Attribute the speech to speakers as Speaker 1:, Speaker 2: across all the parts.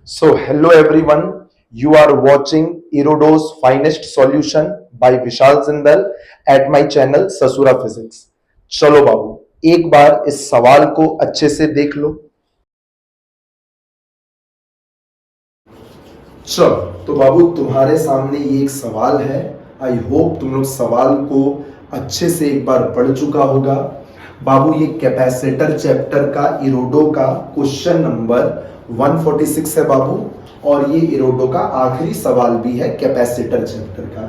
Speaker 1: So, hello everyone. You are watching Erodo's finest solution by Vishal Zindal at my channel ससुरा physics. चलो बाबू एक बार इस सवाल को अच्छे से देख लो। चलो तो बाबू तुम्हारे सामने ये एक सवाल है। आई होप तुम लोग सवाल को अच्छे से एक बार पढ़ चुका होगा। बाबू ये कैपेसिटर चैप्टर का इरोडो का क्वेश्चन नंबर 146 है बाबू, और ये इरोडो का आखिरी सवाल भी है कैपेसिटर चैप्टर का।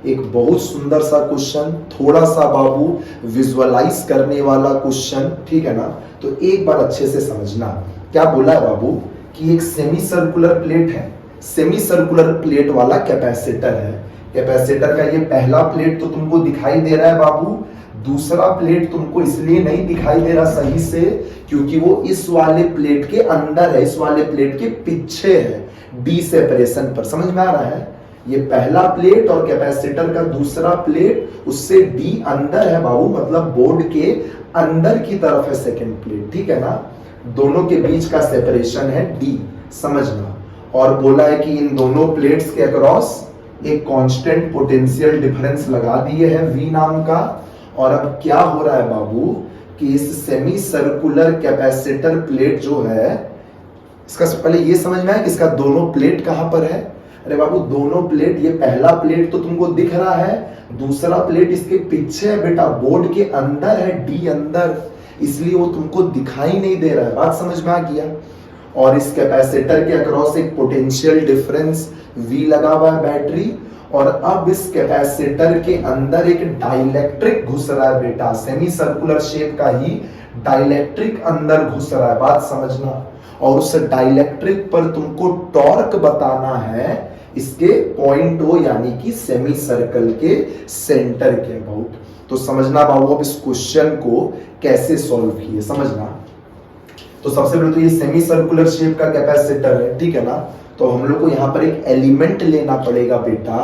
Speaker 1: एक बहुत सुंदर सा क्वेश्चन, थोड़ा सा बाबू विजुअलाइज करने वाला क्वेश्चन, ठीक है ना। तो एक बार अच्छे से समझना क्या बोला है बाबू कि एक सेमी सर्कुलर प्लेट है, सेमी सर्कुलर प्लेट वाला कैपेसिटर है। कैपेसिटर का ये पहला प्लेट तो तुमको दिखाई दे रहा है बाबू, दूसरा प्लेट तुमको इसलिए नहीं दिखाई दे रहा सही से क्योंकि वो इस वाले प्लेट के अंदर है, इस वाले प्लेट के पीछे है, डी सेपरेशन पर। समझ में आ रहा है? ये पहला प्लेट और कैपेसिटर का दूसरा प्लेट उससे डी अंदर है बाबू, मतलब बोर्ड के अंदर की तरफ है सेकेंड प्लेट, ठीक है ना। दोनों के बीच का सेपरेशन है डी, समझना। और बोला है कि इन दोनों प्लेट्स के अक्रॉस एक कांस्टेंट पोटेंशियल डिफरेंस लगा दिए है V नाम का। और अब क्या हो रहा है बाबू कि इस सेमी सर्कुलर कैपेसिटर प्लेट जो है, इसका पहले ये समझ में है कि इसका दोनों प्लेट कहां पर है। अरे बाबू दोनों प्लेट, ये पहला प्लेट तो तुमको दिख रहा है, दूसरा प्लेट इसके पीछे है बेटा, बोर्ड के अंदर है, डी अंदर, इसलिए वो तुमको दिखाई नहीं दे रहा है। बात समझ में आ गया? और इस कैपेसिटर के अक्रॉस एक पोटेंशियल डिफरेंस V लगा हुआ है, बैटरी। और अब इस कैपेसिटर के अंदर एक डाइलेक्ट्रिक घुस रहा है बेटा, सेमी सर्कुलर शेप का ही डाइलेक्ट्रिक अंदर घुस रहा है, बात समझना। और उस डाइलेक्ट्रिक पर तुमको टॉर्क बताना है इसके पॉइंट O यानी कि सेमी सर्कल के सेंटर के अबाउट। तो समझना बाबू अब इस क्वेश्चन को कैसे सॉल्व किए, समझना। तो सबसे पहले तो ये सेमी सर्कुलर शेप का कैपेसिटर है, ठीक है ना। तो हम लोग को यहाँ पर एक एलिमेंट लेना पड़ेगा बेटा,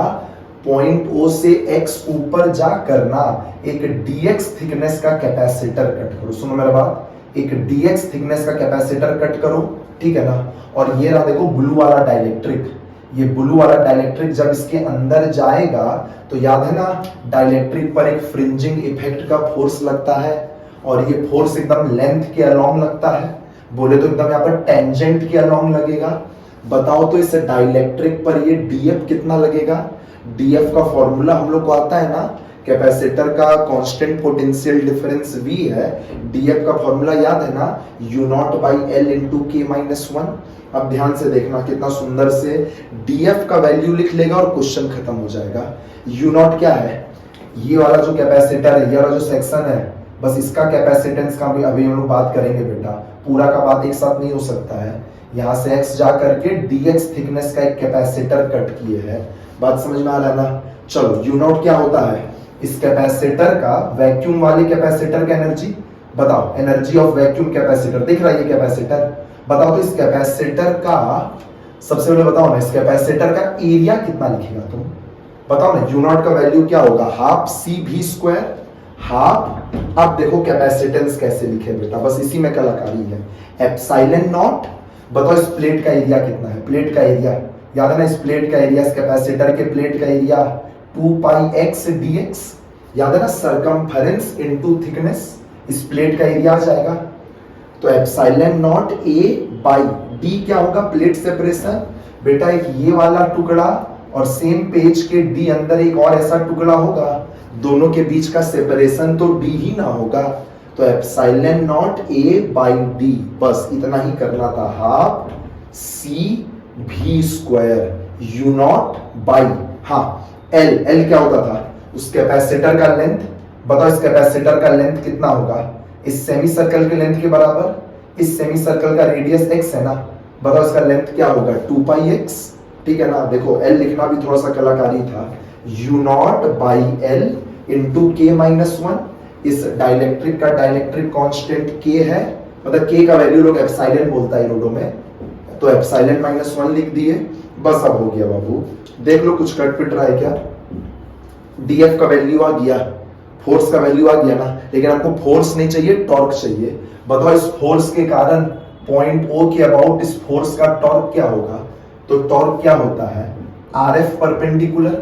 Speaker 1: पॉइंट O से X ऊपर जा करना, एक dx थिकनेस का कैपेसिटर कट करो। सुनो मेरा बात, एक dx थिकनेस का कैपेसिटर कट करो, ठीक है ना। और ये रहा देखो ब्लू वाला डाइलेक्ट्रिक, ये ब्लू वाला डाइलेक्ट्रिक जब इसके अंदर जाएगा तो याद है ना, डाइलेक्ट्रिक पर एक फ्रिंजिंग इफेक्ट का फोर्स लगता है, और ये फोर्स एकदम लेंथ के अलोंग लगता है, बोले तो एकदम यहाँ पर टेंजेंट के अलोंग लगेगा। बताओ तो इस डाइलेक्ट्रिक पर ये df कितना लगेगा। df का फॉर्मूला हम लोग को आता है ना, कैपेसिटर का कांस्टेंट पोटेंशियल डिफरेंस V है, df का फॉर्मूला याद है ना, U0/L × K-1। अब ध्यान से देखना कितना सुंदर से df का वैल्यू लिख लेगा और क्वेश्चन खत्म हो जाएगा। U0 क्या है? ये वाला जो कैपेसिटर है, ये वाला जो सेक्शन है, बस इसका कैपेसिटेंस का भी अभी हम लोग बात करेंगे बेटा, पूरा का बात एक साथ नहीं हो सकता है। यहां से x जा करके dx थिकनेस का एक कैपेसिटर कट किए है, बात समझ में आ रहा है ना। चलो U0 क्या होता है? इस कैपेसिटर का, वैक्यूम वाले कैपेसिटर का एनर्जी बताओ, एनर्जी ऑफ वैक्यूम कैपेसिटर, दिख रहा है ये कैपेसिटर। बताओ तो इस कैपेसिटर का, सबसे पहले बताओ ना, इस कैपेसिटर का एरिया कितना लिखेगा तुम, बताओ ना। U0 का वैल्यू क्या होगा? Half CV², half. अब देखो कैपेसिटेंस कैसे लिखे बेटा, बस इसी में कलाकारी है। एप्सिलॉन नॉट, बताओ इस प्लेट का एरिया कितना है? प्लेट का एरिया याद है ना, इस प्लेट का एरिया, इस कैपेसिटर के प्लेट का एरिया 2πx dx, याद है ना, सरकमफेरेंस इनटू थिकनेस, इस प्लेट का एरिया आ जाएगा। तो एप्सिलॉन नॉट A/d क्या होगा? प्लेट सेपरेशन बेटा, एक ये वाला टुकड़ा और सेम पेज के D अंदर एक और ऐसा टुकड़ा होगा, दोनों के बीच का सेपरेशन तो D ही ना होगा। तो एप्सिलॉन नॉट A/d, बस इतना ही करना था, हाफ CV² U0 हाँ L क्या होता था? उस कैपेसिटर का लेंथ, बताओ इस कैपेसिटर का लेंथ कितना होगा? इस सेमी सर्कल के लेंथ के बराबर। इस सेमी सर्कल का रेडियस x है ना, बताओ इसका लेंथ क्या होगा? 2πx, ठीक है ना। देखो L लिखना भी थोड़ा सा कलाकारी था, U0/L × K-1। इस डाइलेक्ट्रिक का डाइलेक्ट्रिक कांस्टेंट K है, मतलब K का वैल्यू लोग एप्सिलॉन बोलता है रोडो में, तो एप्सिलॉन -1 लिख दिए, बस अब हो गया बाबू। देख लो कुछ कट पिट रहा है क्या? df का वैल्यू आ गया, फोर्स का वैल्यू आ गया ना, लेकिन आपको फोर्स नहीं चाहिए, टॉर्क चाहिए। बताओ इस फोर्स के कारण पॉइंट ओ के अबाउट इस फोर्स का टॉर्क क्या होगा? तो टॉर्क क्या होता है? आर एफ परपेंडिकुलर,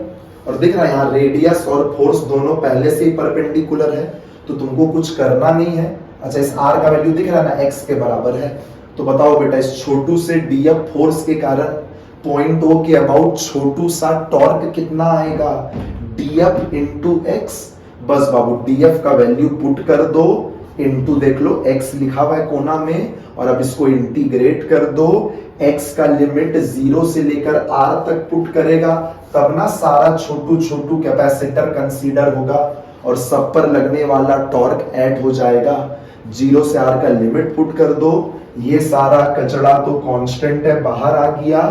Speaker 1: और दिख रहा है यहाँ रेडियस और फोर्स दोनों पहले से ही परपेंडिकुलर है, तो तुमको कुछ करना नहीं है। अच्छा, इस आर का वैल्यू दिख रहा है ना, एक्स के बराबर है। तो बताओ बेटा, इस छोटू से डीएफ फोर्स के कारण पॉइंट ओ के अबाउट छोटू सा टॉर्क कितना आएगा? DF into x. बस बाबू डीएफ का वैल्यू पुट कर दो, इंटू देख लो एक्स लिखा हुआ है कोना में, और अब इसको इंटीग्रेट कर दो। एक्स का लिमिट 0 से लेकर आर तक पुट करेगा, तब ना सारा छोटू छोटू कैपेसिटर कंसीडर होगा और सब पर लगने वाला टॉर्क ऐड हो जाएगा। 0 से आर का लिमिट पुट कर दो, ये सारा कचड़ा तो कांस्टेंट है, बाहर आ गया,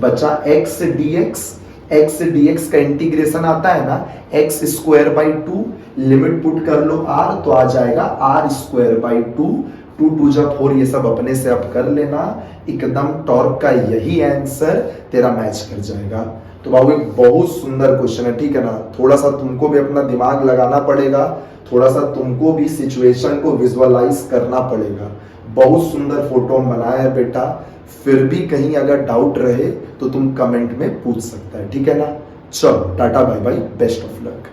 Speaker 1: बचा एक्स डीएक्स। एक्स डीएक्स का इंटीग्रेशन आता है ना, x square by 2, limit put कर लो आर, तो आ जाएगा आर स्क्वायर बाई 2, 2 2 जा 4, ये सब अपने से अब कर लेना। एकदम टॉर्क का यही आंसर तेरा मैच कर जाएगा। तो बाबू एक बहुत सुंदर क्वेश्चन है, ठीक है ना। थोड़ा सा तुमको भी अपना दिमाग लगाना पड़ेगा, थोड़ा सा तुमको भी सिचुएशन को विजुअलाइज करना पड़ेगा। बहुत सुंदर फोटो बनाया है बेटा, फिर भी कहीं अगर डाउट रहे तो तुम कमेंट में पूछ सकता है, ठीक है ना। चलो tata bye bye, best of luck.